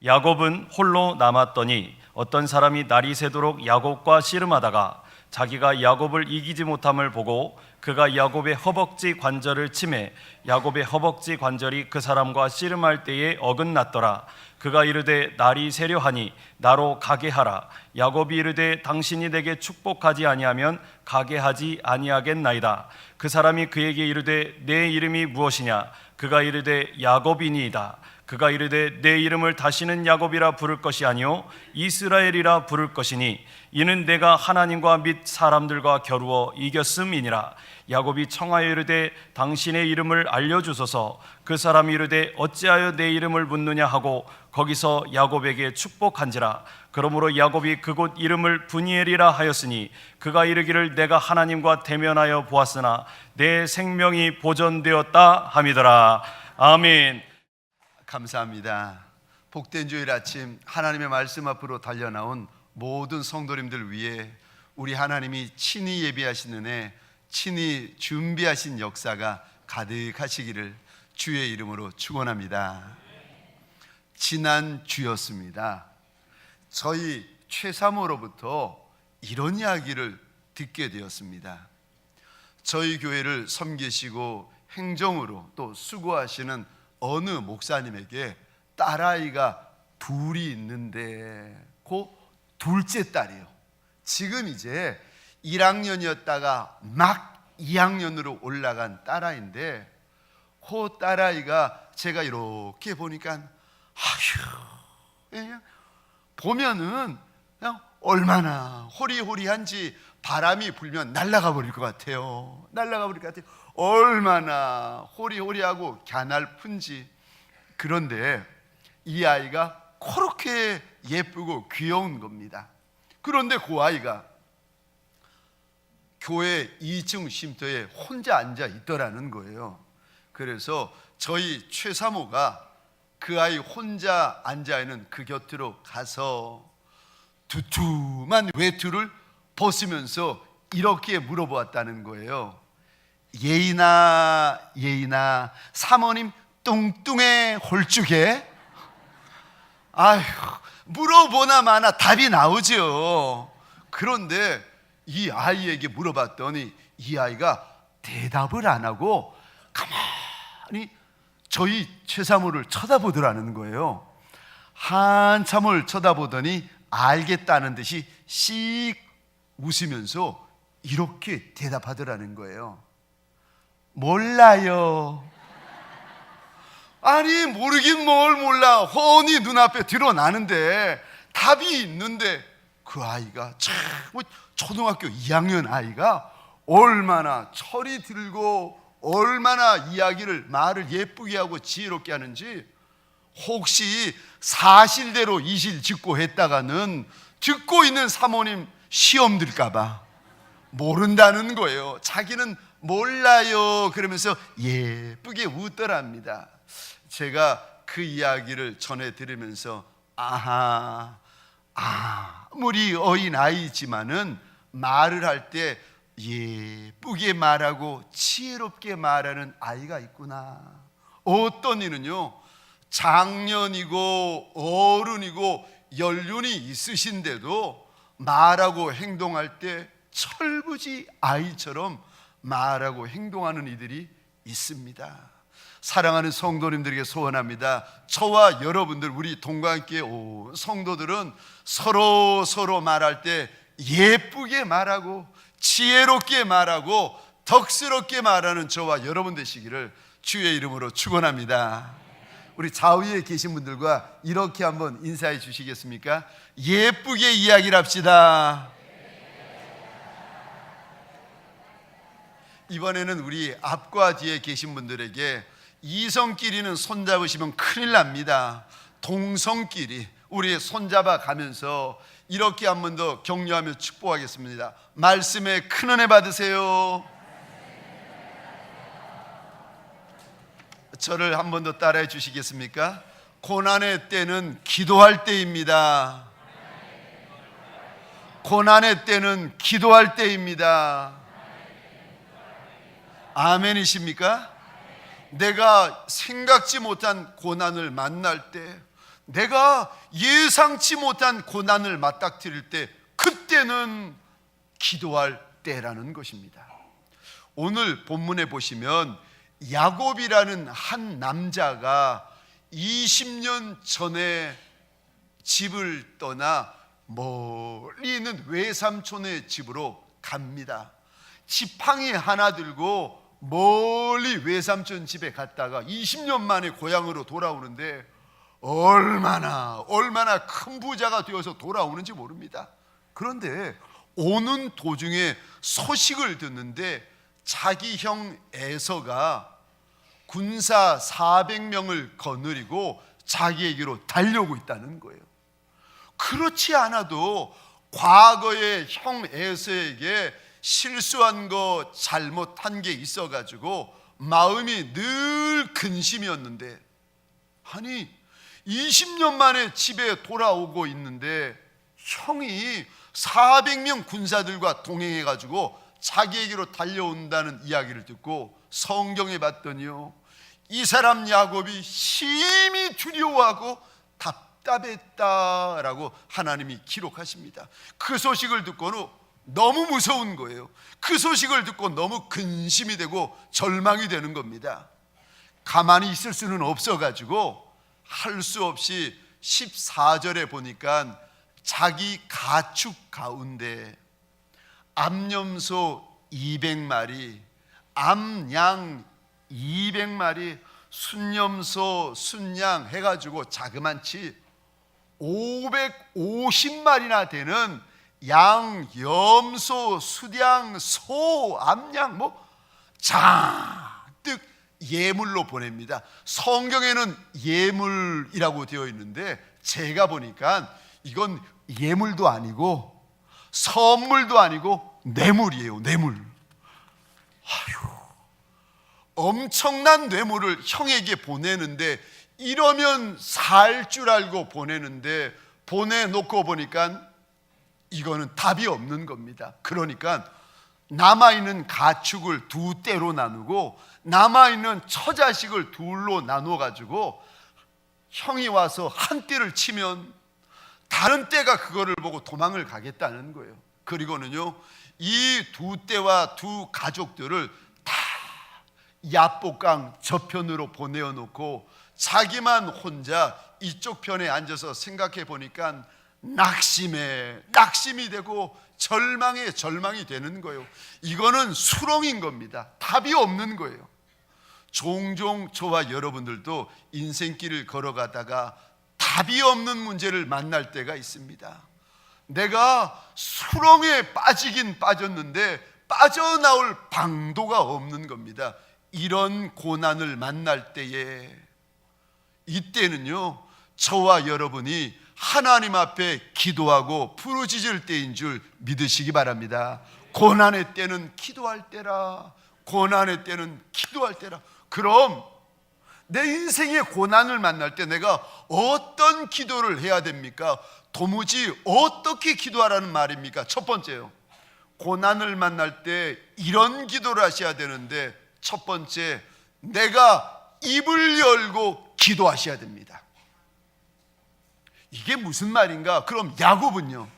야곱은 홀로 남았더니 어떤 사람이 날이 새도록 야곱과 씨름하다가 자기가 야곱을 이기지 못함을 보고 그가 야곱의 허벅지 관절을 치매 야곱의 허벅지 관절이 그 사람과 씨름할 때에 어긋났더라. 그가 이르되 날이 새려 하니 나로 가게 하라. 야곱이 이르되 당신이 내게 축복하지 아니하면 가게 하지 아니하겠나이다. 그 사람이 그에게 이르되 내 이름이 무엇이냐? 그가 이르되 야곱이니이다. 그가 이르되 내 이름을 다시는 야곱이라 부를 것이 아니요 이스라엘이라 부를 것이니 이는 내가 하나님과 및 사람들과 겨루어 이겼음이니라. 야곱이 청하여 이르되 당신의 이름을 알려주소서. 그 사람이 이르되 어찌하여 내 이름을 묻느냐 하고 거기서 야곱에게 축복한지라. 그러므로 야곱이 그곳 이름을 브니엘이라 하였으니 그가 이르기를 내가 하나님과 대면하여 보았으나 내 생명이 보존되었다 함이더라. 아멘. 감사합니다. 복된 주일 아침 하나님의 말씀 앞으로 달려나온 모든 성도님들 위해 우리 하나님이 친히 예비하신 은혜, 친히 준비하신 역사가 가득하시기를 주의 이름으로 축원합니다. 지난 주였습니다. 저희 최사모로부터 이런 이야기를 듣게 되었습니다. 저희 교회를 섬기시고 행정으로 또 수고하시는 어느 목사님에게 딸아이가 둘이 있는데 그 둘째 딸이요. 지금 이제 1학년이었다가 막 2학년으로 올라간 딸아이인데 그 딸아이가 제가 이렇게 보니까 그냥 보면은 그냥 얼마나 호리호리한지 바람이 불면 날아가 버릴 것 같아요. 날아가 버릴 것 같아요. 얼마나 호리호리하고 갸날픈지. 그런데 이 아이가 그렇게 예쁘고 귀여운 겁니다. 그런데 그 아이가 교회 2층 쉼터에 혼자 앉아 있더라는 거예요. 그래서 저희 최사모가 그 아이 혼자 앉아 있는 그 곁으로 가서 두툼한 외투를 벗으면서 이렇게 물어보았다는 거예요. 예인아, 예인아, 사모님 뚱뚱해 홀쭉해? 아휴, 물어보나 마나 답이 나오죠. 그런데 이 아이에게 물어봤더니 이 아이가 대답을 안 하고 가만히 저희 최사모를 쳐다보더라는 거예요. 한참을 쳐다보더니 알겠다는 듯이 씩 웃으면서 이렇게 대답하더라는 거예요. 몰라요. 아니 모르긴 뭘 몰라. 훤히 눈앞에 드러나는데 답이 있는데 그 아이가 참 초등학교 2학년 아이가 얼마나 철이 들고 얼마나 이야기를 말을 예쁘게 하고 지혜롭게 하는지 혹시 사실대로 이실직고 했다가는 듣고 있는 사모님 시험 들까봐 모른다는 거예요. 자기는 몰라요 그러면서 예쁘게 웃더랍니다. 제가 그 이야기를 전해 들으면서 아하, 아무리 어린아이지만은 말을 할 때 예쁘게 말하고 지혜롭게 말하는 아이가 있구나. 어떤 이는요 장년이고 어른이고 연륜이 있으신데도 말하고 행동할 때 철부지 아이처럼 말하고 행동하는 이들이 있습니다. 사랑하는 성도님들에게 소원합니다. 저와 여러분들 우리 동관교회 성도들은 서로 말할 때 예쁘게 말하고 지혜롭게 말하고 덕스럽게 말하는 저와 여러분 되시기를 주의 이름으로 축원합니다. 우리 좌우에 계신 분들과 이렇게 한번 인사해 주시겠습니까? 예쁘게 이야기를 합시다. 이번에는 우리 앞과 뒤에 계신 분들에게 이성끼리는 손잡으시면 큰일 납니다. 동성끼리 우리 손잡아 가면서 이렇게 한 번 더 격려하며 축복하겠습니다. 말씀에 큰 은혜 받으세요. 저를 한 번 더 따라해 주시겠습니까? 고난의 때는 기도할 때입니다. 고난의 때는 기도할 때입니다. 아멘이십니까? 내가 생각지 못한 고난을 만날 때, 내가 예상치 못한 고난을 맞닥뜨릴 때, 그때는 기도할 때라는 것입니다. 오늘 본문에 보시면 야곱이라는 한 남자가 20년 전에 집을 떠나 멀리 있는 외삼촌의 집으로 갑니다. 지팡이 하나 들고 멀리 외삼촌 집에 갔다가 20년 만에 고향으로 돌아오는데 얼마나 큰 부자가 되어서 돌아오는지 모릅니다. 그런데 오는 도중에 소식을 듣는데 자기 형 에서가 군사 400명을 거느리고 자기에게로 달려오고 있다는 거예요. 그렇지 않아도 과거에 형 에서에게 실수한 거, 잘못한 게 있어가지고 마음이 늘 근심이었는데, 아니 20년 만에 집에 돌아오고 있는데 형이 400명 군사들과 동행해가지고 자기에게로 달려온다는 이야기를 듣고 성경에 봤더니요, 이 사람 야곱이 심히 두려워하고 답답했다라고 하나님이 기록하십니다. 그 소식을 듣고는 너무 무서운 거예요. 그 소식을 듣고 너무 근심이 되고 절망이 되는 겁니다. 가만히 있을 수는 없어가지고 할 수 없이 14절에 보니까 자기 가축 가운데 암염소 200마리, 암양 200마리, 순염소, 순양 해가지고 자그만치 550마리나 되는 양, 염소, 수양, 소, 암양 잔뜩 예물로 보냅니다. 성경에는 예물이라고 되어 있는데 제가 보니까 이건 예물도 아니고 선물도 아니고 뇌물이에요. 뇌물. 엄청난 뇌물을 형에게 보내는데, 이러면 살 줄 알고 보내는데 보내놓고 보니까 이거는 답이 없는 겁니다. 그러니까 남아있는 가축을 두 떼로 나누고 남아있는 처자식을 둘로 나눠가지고 형이 와서 한 떼를 치면 다른 떼가 그거를 보고 도망을 가겠다는 거예요. 그리고는요, 이 두 떼와 두 가족들을 다 야복강 저편으로 보내어놓고 자기만 혼자 이쪽 편에 앉아서 생각해 보니까 낙심이 되고 절망이 되는 거예요. 이거는 수렁인 겁니다. 답이 없는 거예요. 종종 저와 여러분들도 인생길을 걸어가다가 답이 없는 문제를 만날 때가 있습니다. 내가 수렁에 빠지긴 빠졌는데 빠져나올 방도가 없는 겁니다. 이런 고난을 만날 때에, 이때는요, 저와 여러분이 하나님 앞에 기도하고 부르짖을 때인 줄 믿으시기 바랍니다. 고난의 때는 기도할 때라. 고난의 때는 기도할 때라. 그럼 내 인생의 고난을 만날 때 내가 어떤 기도를 해야 됩니까? 도무지 어떻게 기도하라는 말입니까? 첫 번째요, 고난을 만날 때 이런 기도를 하셔야 되는데, 첫 번째, 내가 입을 열고 기도하셔야 됩니다. 이게 무슨 말인가? 그럼 야곱은요,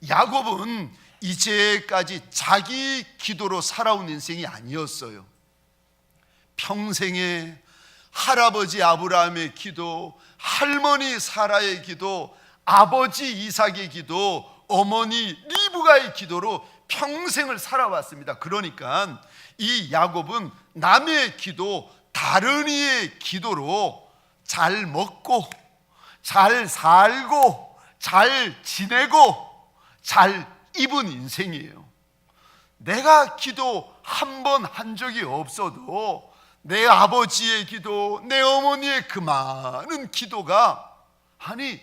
야곱은 이제까지 자기 기도로 살아온 인생이 아니었어요. 평생에 할아버지 아브라함의 기도, 할머니 사라의 기도, 아버지 이삭의 기도, 어머니 리브가의 기도로 평생을 살아왔습니다. 그러니까 이 야곱은 남의 기도, 다른 이의 기도로 잘 먹고 잘 살고 잘 지내고 잘 입은 인생이에요. 내가 기도 한 번 한 적이 없어도 내 아버지의 기도, 내 어머니의 그 많은 기도가, 아니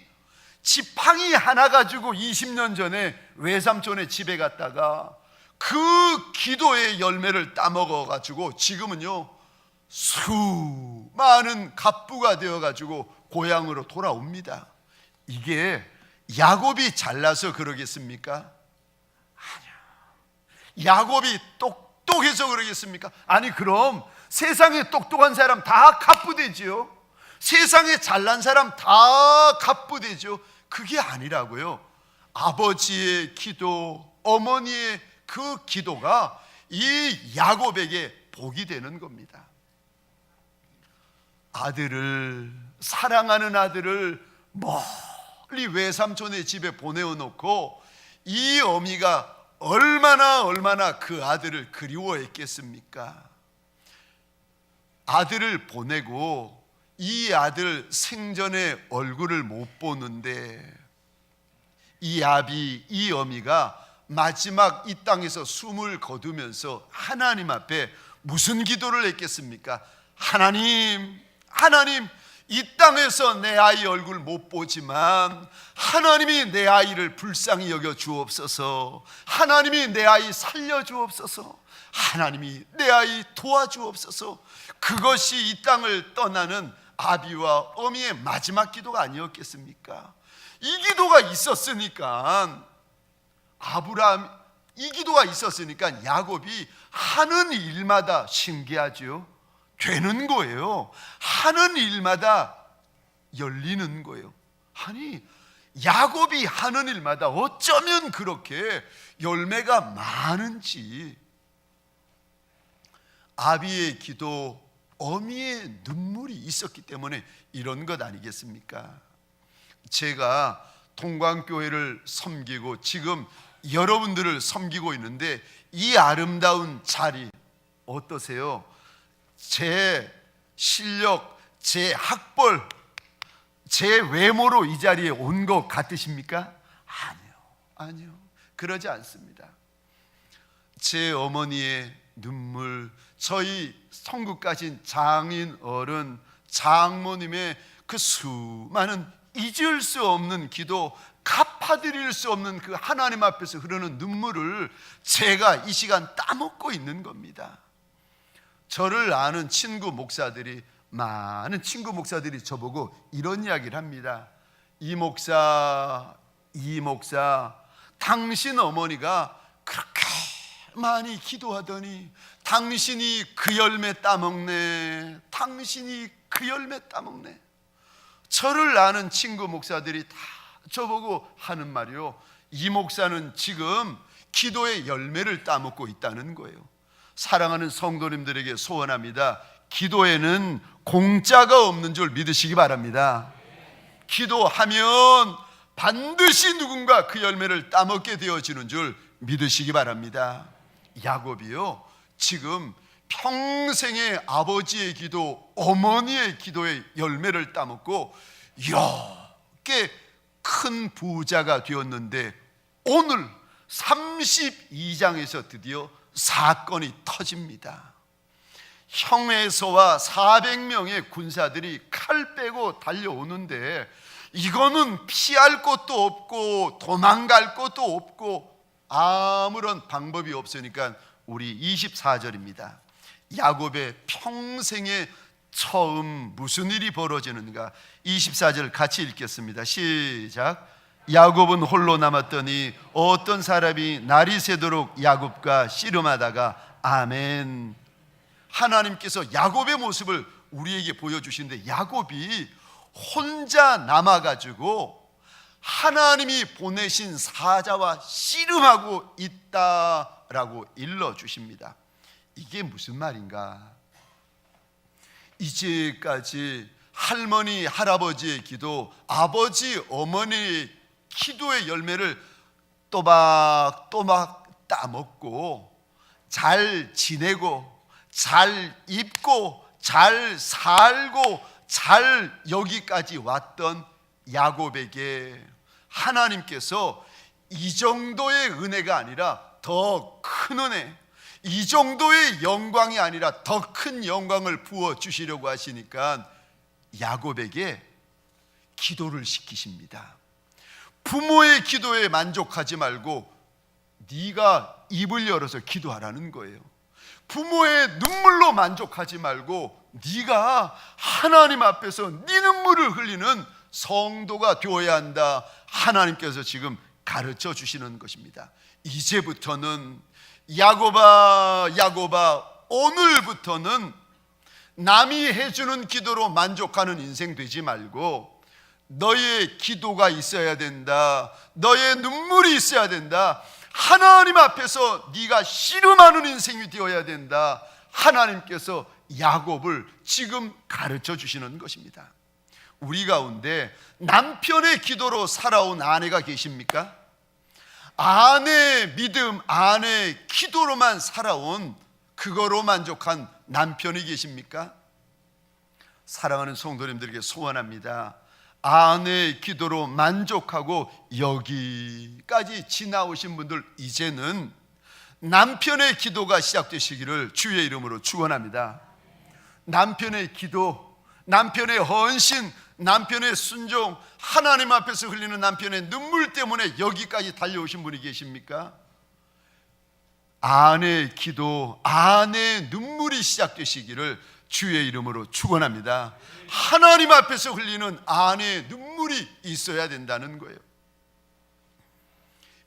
지팡이 하나 가지고 20년 전에 외삼촌의 집에 갔다가 그 기도의 열매를 따먹어 가지고 지금은요 수많은 갑부가 되어 가지고 고향으로 돌아옵니다. 이게 야곱이 잘나서 그러겠습니까? 아니요. 야곱이 똑똑해서 그러겠습니까? 아니, 그럼 세상에 똑똑한 사람 다 갑부되지요. 세상에 잘난 사람 다 갑부되죠. 그게 아니라고요. 아버지의 기도, 어머니의 그 기도가 이 야곱에게 복이 되는 겁니다. 아들을, 사랑하는 아들을 멀리 외삼촌의 집에 보내어놓고 이 어미가 얼마나 그 아들을 그리워했겠습니까? 아들을 보내고 이 아들 생전에 얼굴을 못 보는데 이 아비, 이 어미가 마지막 이 땅에서 숨을 거두면서 하나님 앞에 무슨 기도를 했겠습니까? 하나님, 이 땅에서 내 아이 얼굴 못 보지만 하나님이 내 아이를 불쌍히 여겨 주옵소서. 하나님이 내 아이 살려 주옵소서. 하나님이 내 아이 도와주옵소서. 그것이 이 땅을 떠나는 아비와 어미의 마지막 기도가 아니었겠습니까? 이 기도가 있었으니까 이 기도가 있었으니까 야곱이 하는 일마다 신기하죠. 되는 거예요. 하는 일마다 열리는 거예요. 아니, 야곱이 하는 일마다 어쩌면 그렇게 열매가 많은지. 아비의 기도, 어미의 눈물이 있었기 때문에 이런 것 아니겠습니까? 제가 동광교회를 섬기고 지금 여러분들을 섬기고 있는데 이 아름다운 자리 어떠세요? 제 실력, 제 학벌, 제 외모로 이 자리에 온 것 같으십니까? 아니요. 그러지 않습니다. 제 어머니의 눈물, 저희 성국 가신 장인 어른, 장모님의 그 수많은 잊을 수 없는 기도, 갚아드릴 수 없는 그 하나님 앞에서 흐르는 눈물을 제가 이 시간 따먹고 있는 겁니다. 저를 아는 친구 목사들이, 많은 친구 목사들이 저보고 이런 이야기를 합니다. 이 목사, 당신 어머니가 그렇게 많이 기도하더니 당신이 그 열매 따먹네. 저를 아는 친구 목사들이 다 저보고 하는 말이요, 이 목사는 지금 기도의 열매를 따먹고 있다는 거예요. 사랑하는 성도님들에게 소원합니다. 기도에는 공짜가 없는 줄 믿으시기 바랍니다. 기도하면 반드시 누군가 그 열매를 따먹게 되어지는 줄 믿으시기 바랍니다. 야곱이요, 지금 평생의 아버지의 기도, 어머니의 기도의 열매를 따먹고 이렇게 큰 부자가 되었는데 오늘 32장에서 드디어 사건이 터집니다. 형에서와 400명의 군사들이 칼 빼고 달려오는데 이거는 피할 곳도 없고 도망갈 곳도 없고 아무런 방법이 없으니까 우리 24절입니다. 야곱의 평생에 처음 무슨 일이 벌어지는가, 24절 같이 읽겠습니다. 시작. 야곱은 홀로 남았더니 어떤 사람이 날이 새도록 야곱과 씨름하다가. 아멘. 하나님께서 야곱의 모습을 우리에게 보여주시는데 야곱이 혼자 남아가지고 하나님이 보내신 사자와 씨름하고 있다라고 일러주십니다. 이게 무슨 말인가? 이제까지 할머니, 할아버지의 기도, 아버지, 어머니의 기도의 열매를 또박또박 따먹고 잘 지내고 잘 입고 잘 살고 잘 여기까지 왔던 야곱에게 하나님께서 이 정도의 은혜가 아니라 더 큰 은혜, 이 정도의 영광이 아니라 더 큰 영광을 부어주시려고 하시니까 야곱에게 기도를 시키십니다. 부모의 기도에 만족하지 말고 네가 입을 열어서 기도하라는 거예요. 부모의 눈물로 만족하지 말고 네가 하나님 앞에서 네 눈물을 흘리는 성도가 되어야 한다. 하나님께서 지금 가르쳐 주시는 것입니다. 이제부터는 야곱아, 오늘부터는 남이 해주는 기도로 만족하는 인생 되지 말고 너의 기도가 있어야 된다. 너의 눈물이 있어야 된다. 하나님 앞에서 네가 씨름하는 인생이 되어야 된다. 하나님께서 야곱을 지금 가르쳐 주시는 것입니다. 우리 가운데 남편의 기도로 살아온 아내가 계십니까? 아내의 믿음, 아내의 기도로만 살아온, 그거로 만족한 남편이 계십니까? 사랑하는 성도님들에게 소원합니다. 아내의 기도로 만족하고 여기까지 지나오신 분들, 이제는 남편의 기도가 시작되시기를 주의 이름으로 축원합니다. 남편의 기도, 남편의 헌신, 남편의 순종, 하나님 앞에서 흘리는 남편의 눈물 때문에 여기까지 달려오신 분이 계십니까? 아내의 기도, 아내의 눈물이 시작되시기를 주의 이름으로 축원합니다. 하나님 앞에서 흘리는 아내의 눈물이 있어야 된다는 거예요.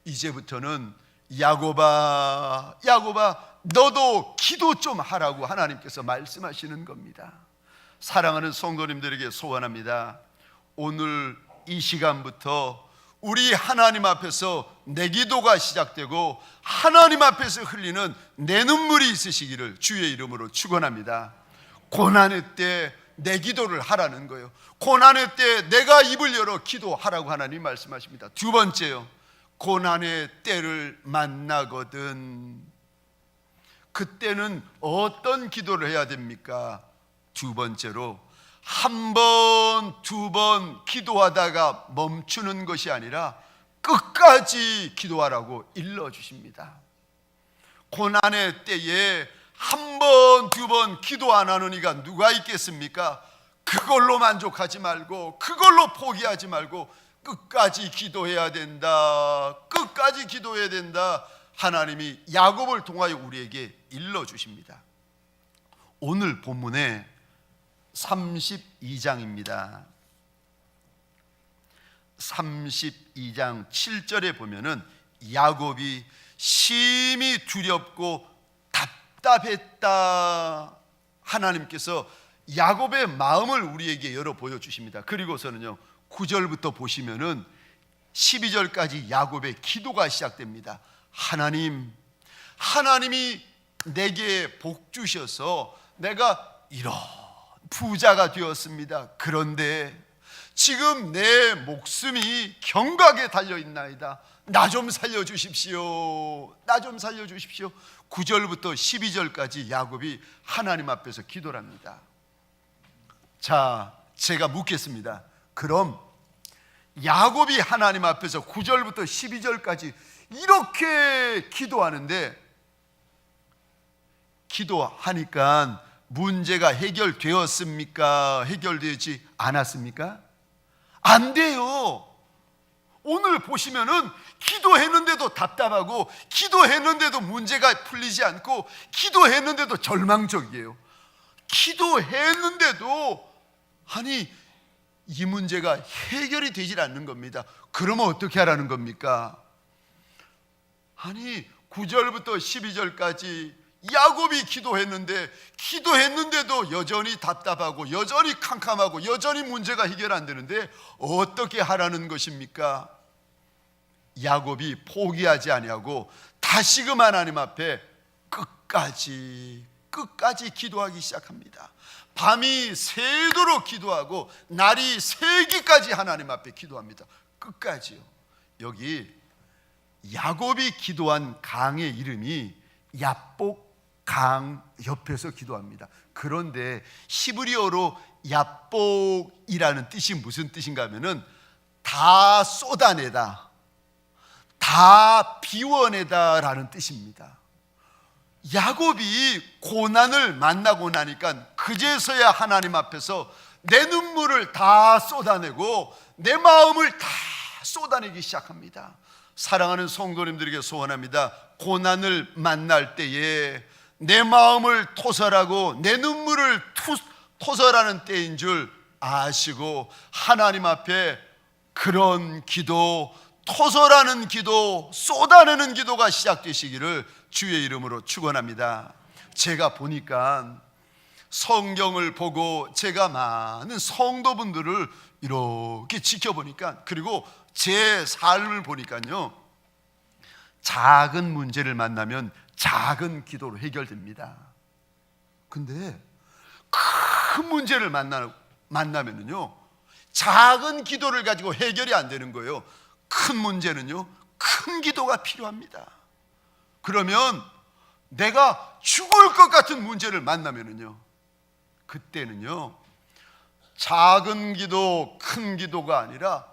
이제부터는 야곱아, 야곱아, 너도 기도 좀 하라고 하나님께서 말씀하시는 겁니다. 사랑하는 성도님들에게 소원합니다. 오늘 이 시간부터 우리 하나님 앞에서 내 기도가 시작되고 하나님 앞에서 흘리는 내 눈물이 있으시기를 주의 이름으로 축원합니다. 고난의 때 내 기도를 하라는 거예요. 고난의 때 내가 입을 열어 기도하라고 하나님 말씀하십니다. 두 번째요, 고난의 때를 만나거든 그때는 어떤 기도를 해야 됩니까? 두 번째로, 한 번, 두 번 기도하다가 멈추는 것이 아니라 끝까지 기도하라고 일러주십니다. 고난의 때에 한 번, 두 번 기도 안 하는 이가 누가 있겠습니까? 그걸로 만족하지 말고, 그걸로 포기하지 말고 끝까지 기도해야 된다. 끝까지 기도해야 된다. 하나님이 야곱을 통하여 우리에게 일러주십니다. 오늘 본문에 32장입니다. 32장 7절에 보면은 야곱이 심히 두렵고 답답했다. 하나님께서 야곱의 마음을 우리에게 열어 보여주십니다. 그리고서는요, 9절부터 보시면은 12절까지 야곱의 기도가 시작됩니다. 하나님이 내게 복 주셔서 내가 이런 부자가 되었습니다. 그런데 지금 내 목숨이 경각에 달려있나이다. 나 좀 살려주십시오. 나 좀 살려주십시오. 9절부터 12절까지 야곱이 하나님 앞에서 기도를 합니다. 자, 제가 묻겠습니다. 그럼 야곱이 하나님 앞에서 9절부터 12절까지 이렇게 기도하는데, 기도하니까 문제가 해결되었습니까? 해결되지 않았습니까? 안 돼요. 오늘 보시면은 기도했는데도 답답하고, 기도했는데도 문제가 풀리지 않고, 기도했는데도 절망적이에요. 기도했는데도 이 문제가 해결이 되질 않는 겁니다. 그러면 어떻게 하라는 겁니까? 9절부터 12절까지 야곱이 기도했는데도 여전히 답답하고, 여전히 캄캄하고, 여전히 문제가 해결 안 되는데 어떻게 하라는 것입니까? 야곱이 포기하지 아니하고 다시금 하나님 앞에 끝까지 기도하기 시작합니다. 밤이 새도록 기도하고 날이 새기까지 하나님 앞에 기도합니다. 끝까지요. 여기 야곱이 기도한 강의 이름이 야복 강 옆에서 기도합니다. 그런데 히브리어로 야복이라는 뜻이 무슨 뜻인가 하면은 다 쏟아내다, 다 비워내다라는 뜻입니다. 야곱이 고난을 만나고 나니까 그제서야 하나님 앞에서 내 눈물을 다 쏟아내고 내 마음을 다 쏟아내기 시작합니다. 사랑하는 성도님들에게 소원합니다. 고난을 만날 때에 내 마음을 토설하고 내 눈물을 토설하는 때인 줄 아시고 하나님 앞에 그런 기도, 토설하는 기도, 쏟아내는 기도가 시작되시기를 주의 이름으로 축원합니다. 제가 보니까 성경을 보고 제가 많은 성도분들을 이렇게 지켜보니까, 그리고 제 삶을 보니까요, 작은 문제를 만나면 작은 기도로 해결됩니다. 근데 큰 문제를 만나면은요, 작은 기도를 가지고 해결이 안 되는 거예요. 큰 문제는요, 큰 기도가 필요합니다. 그러면 내가 죽을 것 같은 문제를 만나면은요, 그때는요, 작은 기도, 큰 기도가 아니라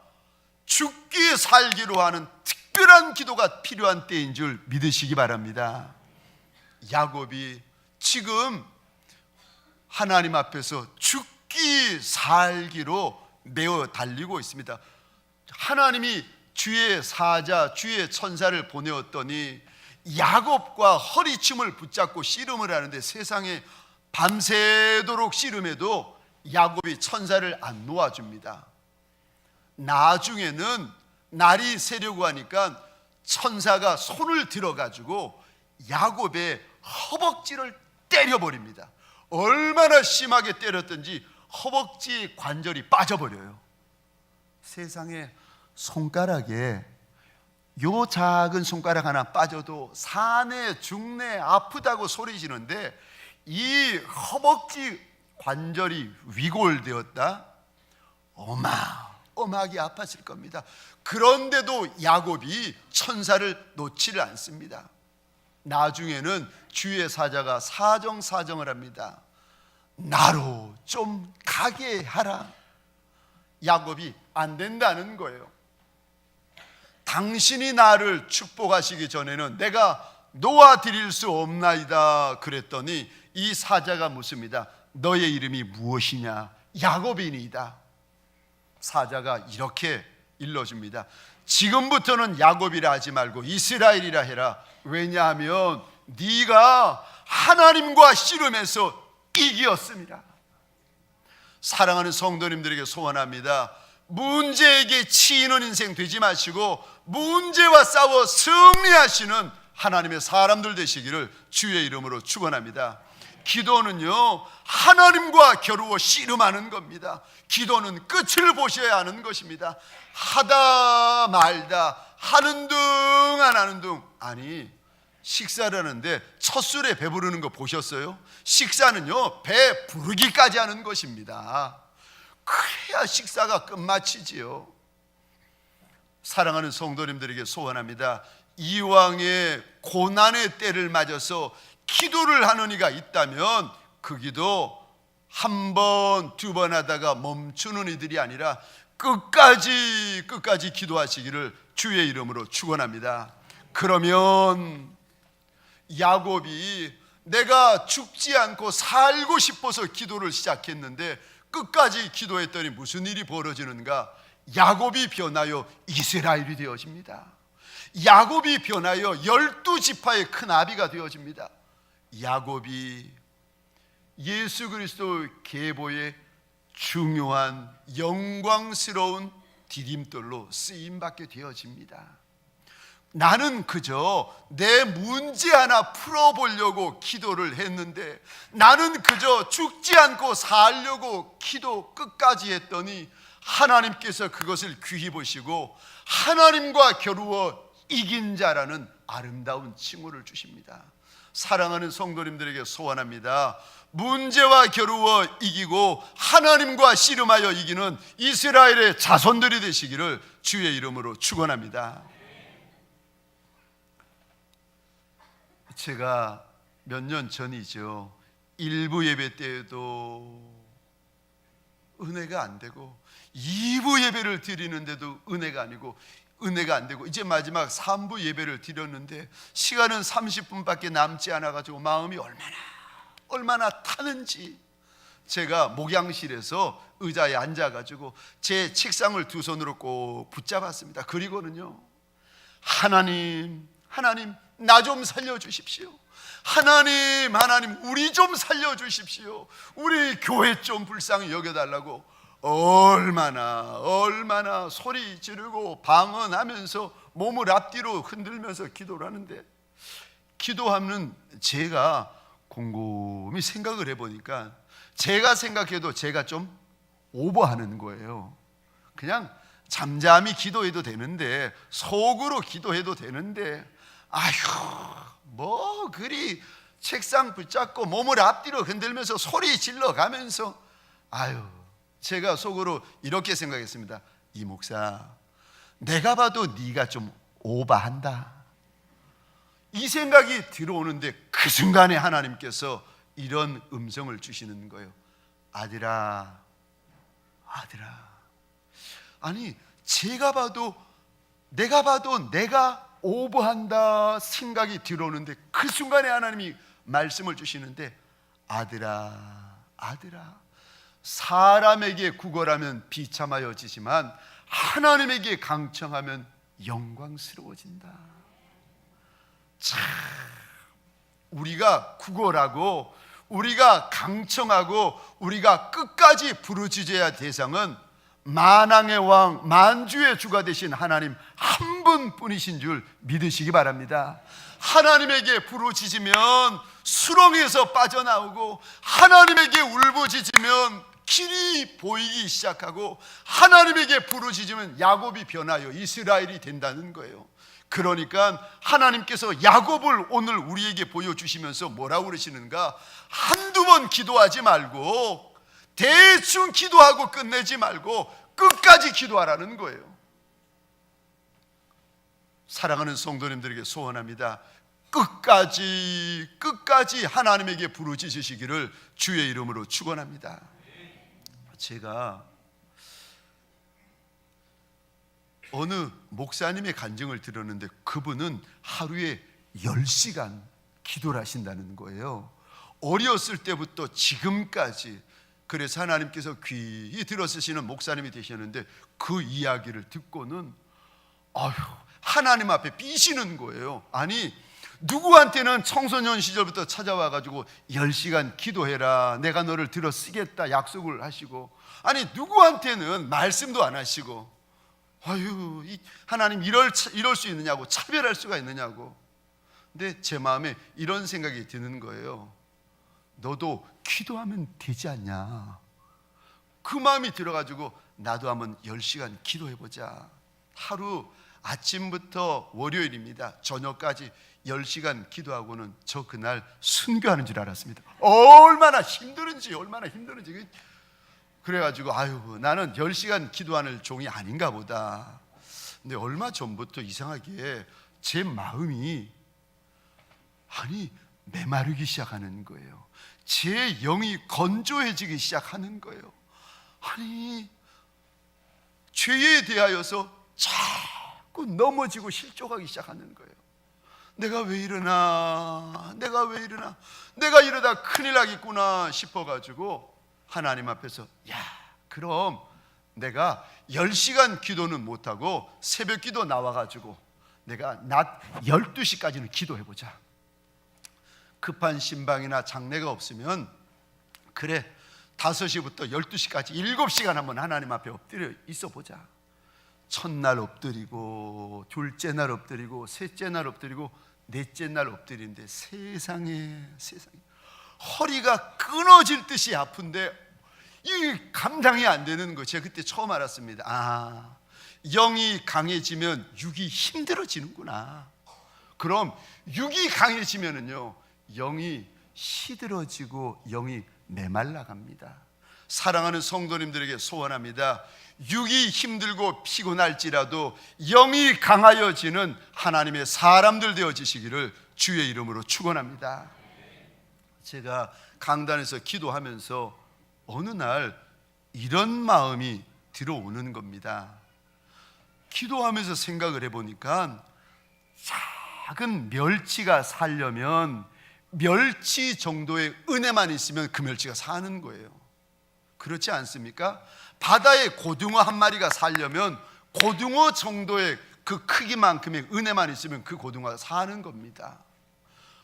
죽기 살기로 하는 특별한 기도가 필요한 때인 줄 믿으시기 바랍니다. 야곱이 지금 하나님 앞에서 죽기 살기로 매어 달리고 있습니다. 하나님이 주의 사자, 주의 천사를 보내었더니 야곱과 허리춤을 붙잡고 씨름을 하는데, 세상에 밤새도록 씨름해도 야곱이 천사를 안 놓아줍니다. 나중에는 날이 새려고 하니까 천사가 손을 들어가지고 야곱의 허벅지를 때려버립니다. 얼마나 심하게 때렸든지 허벅지 관절이 빠져버려요. 세상에 손가락에 요 작은 손가락 하나 빠져도 사내 중내 아프다고 소리 지는데, 이 허벅지 관절이 위골되었다? 어마어마하게 아팠을 겁니다. 그런데도 야곱이 천사를 놓지를 않습니다. 나중에는 주의 사자가 사정을 합니다. 나로 좀 가게 하라. 야곱이 안 된다는 거예요. 당신이 나를 축복하시기 전에는 내가 놓아드릴 수 없나이다 그랬더니, 이 사자가 묻습니다. 너의 이름이 무엇이냐? 야곱이니이다. 사자가 이렇게 일러줍니다. 지금부터는 야곱이라 하지 말고 이스라엘이라 해라. 왜냐하면 네가 하나님과 씨름해서 이기었습니다. 사랑하는 성도님들에게 소원합니다. 문제에게 치이는 인생 되지 마시고 문제와 싸워 승리하시는 하나님의 사람들 되시기를 주의 이름으로 축원합니다. 기도는요, 하나님과 겨루어 씨름하는 겁니다. 기도는 끝을 보셔야 하는 것입니다. 하다 말다, 하는 둥 안 하는 둥. 아니, 식사를 하는데 첫 술에 배부르는 거 보셨어요? 식사는요, 배 부르기까지 하는 것입니다. 그래야 식사가 끝마치지요. 사랑하는 성도님들에게 소원합니다. 이왕의 고난의 때를 맞아서 기도를 하는 이가 있다면 그 기도 한 번, 두 번 하다가 멈추는 이들이 아니라 끝까지 기도하시기를 주의 이름으로 축원합니다. 그러면 야곱이 내가 죽지 않고 살고 싶어서 기도를 시작했는데 끝까지 기도했더니 무슨 일이 벌어지는가? 야곱이 변하여 이스라엘이 되어집니다. 야곱이 변하여 12지파의 큰 아비가 되어집니다. 야곱이 예수 그리스도 계보의 중요한 영광스러운 디딤돌로 쓰임받게 되어집니다. 나는 그저 내 문제 하나 풀어보려고 기도를 했는데, 나는 그저 죽지 않고 살려고 기도 끝까지 했더니 하나님께서 그것을 귀히 보시고 하나님과 겨루어 이긴 자라는 아름다운 칭호를 주십니다. 사랑하는 성도님들에게 소원합니다. 문제와 겨루어 이기고 하나님과 씨름하여 이기는 이스라엘의 자손들이 되시기를 주의 이름으로 축원합니다. 제가 몇 년 전이죠, 일부 예배 때에도 은혜가 안 되고 2부 예배를 드리는데도 은혜가 안 되고 이제 마지막 3부 예배를 드렸는데 시간은 30분밖에 남지 않아가지고 마음이 얼마나 타는지, 제가 목양실에서 의자에 앉아가지고 제 책상을 두 손으로 꼭 붙잡았습니다. 그리고는요, 하나님 나 좀 살려주십시오. 하나님 우리 좀 살려주십시오. 우리 교회 좀 불쌍히 여겨달라고 얼마나 소리 지르고 방언하면서 몸을 앞뒤로 흔들면서 기도를 하는데, 기도하는 제가 곰곰이 생각을 해보니까 제가 생각해도 제가 좀 오버하는 거예요. 그냥 잠잠히 기도해도 되는데, 속으로 기도해도 되는데, 아휴 뭐 그리 책상 붙잡고 몸을 앞뒤로 흔들면서 소리 질러 가면서, 아유, 제가 속으로 이렇게 생각했습니다. 이 목사, 내가 봐도 네가 좀 오버한다. 이 생각이 들어오는데 그 순간에 하나님께서 이런 음성을 주시는 거예요. 아들아, 아들아. 아니, 내가 봐도 내가 오버한다 생각이 들어오는데 그 순간에 하나님이 말씀을 주시는데, 아들아, 아들아, 사람에게 구걸하면 비참하여지지만 하나님에게 강청하면 영광스러워진다. 참, 우리가 구걸하고 우리가 강청하고 우리가 끝까지 부르짖어야 대상은 만왕의 왕, 만주의 주가 되신 하나님 한 분뿐이신 줄 믿으시기 바랍니다. 하나님에게 부르짖으면 수렁에서 빠져나오고, 하나님에게 울부짖으면 길이 보이기 시작하고, 하나님에게 부르짖으면 야곱이 변하여 이스라엘이 된다는 거예요. 그러니까 하나님께서 야곱을 오늘 우리에게 보여주시면서 뭐라고 그러시는가? 한두 번 기도하지 말고, 대충 기도하고 끝내지 말고 끝까지 기도하라는 거예요. 사랑하는 성도님들에게 소원합니다. 끝까지 하나님에게 부르짖으시기를 주의 이름으로 축원합니다. 제가 어느 목사님의 간증을 들었는데 그분은 하루에 10시간 기도를 하신다는 거예요. 어렸을 때부터 지금까지. 그래서 하나님께서 귀히 들어쓰시는 목사님이 되셨는데, 그 이야기를 듣고는 아휴, 하나님 앞에 삐시는 거예요. 아니, 누구한테는 청소년 시절부터 찾아와가지고 10시간 기도해라, 내가 너를 들어 쓰겠다 약속을 하시고, 아니 누구한테는 말씀도 안 하시고, 아유, 하나님 이럴 수 있느냐고, 차별할 수가 있느냐고. 근데 제 마음에 이런 생각이 드는 거예요. 너도 기도하면 되지 않냐. 그 마음이 들어가지고 나도 한번 10시간 기도해보자. 하루 아침부터, 월요일입니다, 저녁까지 10시간 기도하고는 저 그날 순교하는 줄 알았습니다. 얼마나 힘들은지. 그래가지고 아유, 나는 10시간 기도하는 종이 아닌가 보다. 근데 얼마 전부터 이상하게 제 마음이 메마르기 시작하는 거예요. 제 영이 건조해지기 시작하는 거예요. 죄에 대하여서 자꾸 넘어지고 실족하기 시작하는 거예요. 내가 왜 이러나, 내가 이러다 큰일 나겠구나 싶어가지고 하나님 앞에서, 야, 그럼 내가 10시간 기도는 못하고 새벽 기도 나와가지고 내가 낮 12시까지는 기도해보자. 급한 신방이나 장례가 없으면 그래, 5시부터 12시까지 7시간 한번 하나님 앞에 엎드려 있어보자. 첫날 엎드리고, 둘째 날 엎드리고, 셋째 날 엎드리고, 넷째 날 엎드리는데 세상에 허리가 끊어질 듯이 아픈데 이 감당이 안 되는 거 제가 그때 처음 알았습니다. 아, 영이 강해지면 육이 힘들어지는구나. 그럼 육이 강해지면은요, 영이 시들어지고 영이 메말라 갑니다. 사랑하는 성도님들에게 소원합니다. 육이 힘들고 피곤할지라도 영이 강하여지는 하나님의 사람들 되어지시기를 주의 이름으로 축원합니다. 제가 강단에서 기도하면서 어느 날 이런 마음이 들어오는 겁니다. 기도하면서 생각을 해보니까 작은 멸치가 살려면 멸치 정도의 은혜만 있으면 그 멸치가 사는 거예요. 그렇지 않습니까? 바다에 고등어 한 마리가 살려면 고등어 정도의 그 크기만큼의 은혜만 있으면 그 고등어가 사는 겁니다.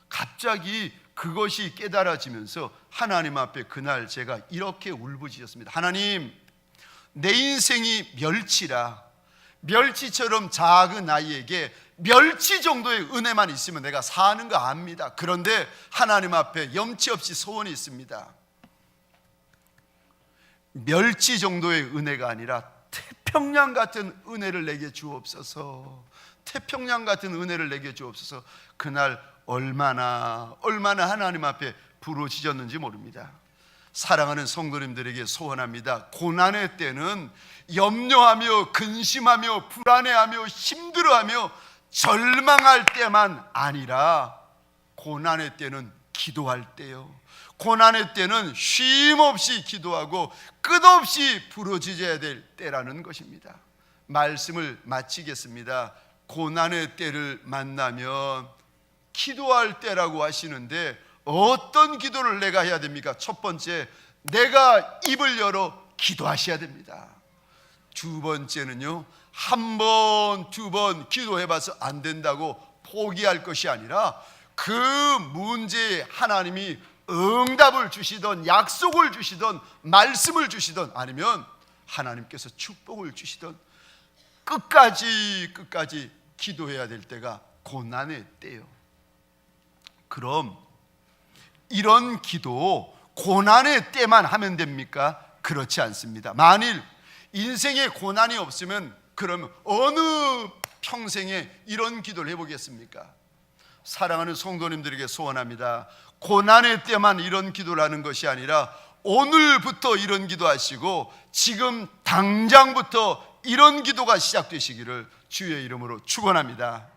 갑자기 그것이 깨달아지면서 하나님 앞에 그날 제가 이렇게 울부짖었습니다. 하나님, 내 인생이 멸치라. 멸치처럼 작은 아이에게 멸치 정도의 은혜만 있으면 내가 사는 거 압니다. 그런데 하나님 앞에 염치 없이 소원이 있습니다. 멸치 정도의 은혜가 아니라 태평양 같은 은혜를 내게 주옵소서. 태평양 같은 은혜를 내게 주옵소서. 그날 얼마나 하나님 앞에 부르짖었는지 모릅니다. 사랑하는 성도님들에게 소원합니다. 고난의 때는 염려하며 근심하며 불안해하며 힘들어하며 절망할 때만 아니라 고난의 때는 기도할 때요, 고난의 때는 쉼 없이 기도하고 끝없이 부르짖어야 될 때라는 것입니다. 말씀을 마치겠습니다. 고난의 때를 만나면 기도할 때라고 하시는데 어떤 기도를 내가 해야 됩니까? 첫 번째, 내가 입을 열어 기도하셔야 됩니다. 두 번째는요, 한 번, 두 번 기도해봐서 안 된다고 포기할 것이 아니라 그 문제에 하나님이 응답을 주시던, 약속을 주시던, 말씀을 주시던, 아니면 하나님께서 축복을 주시던 끝까지 기도해야 될 때가 고난의 때요. 그럼 이런 기도 고난의 때만 하면 됩니까? 그렇지 않습니다. 만일 인생에 고난이 없으면 그러면 어느 평생에 이런 기도를 해보겠습니까? 사랑하는 성도님들에게 소원합니다. 고난의 때만 이런 기도를 하는 것이 아니라 오늘부터 이런 기도하시고 지금 당장부터 이런 기도가 시작되시기를 주의 이름으로 축원합니다.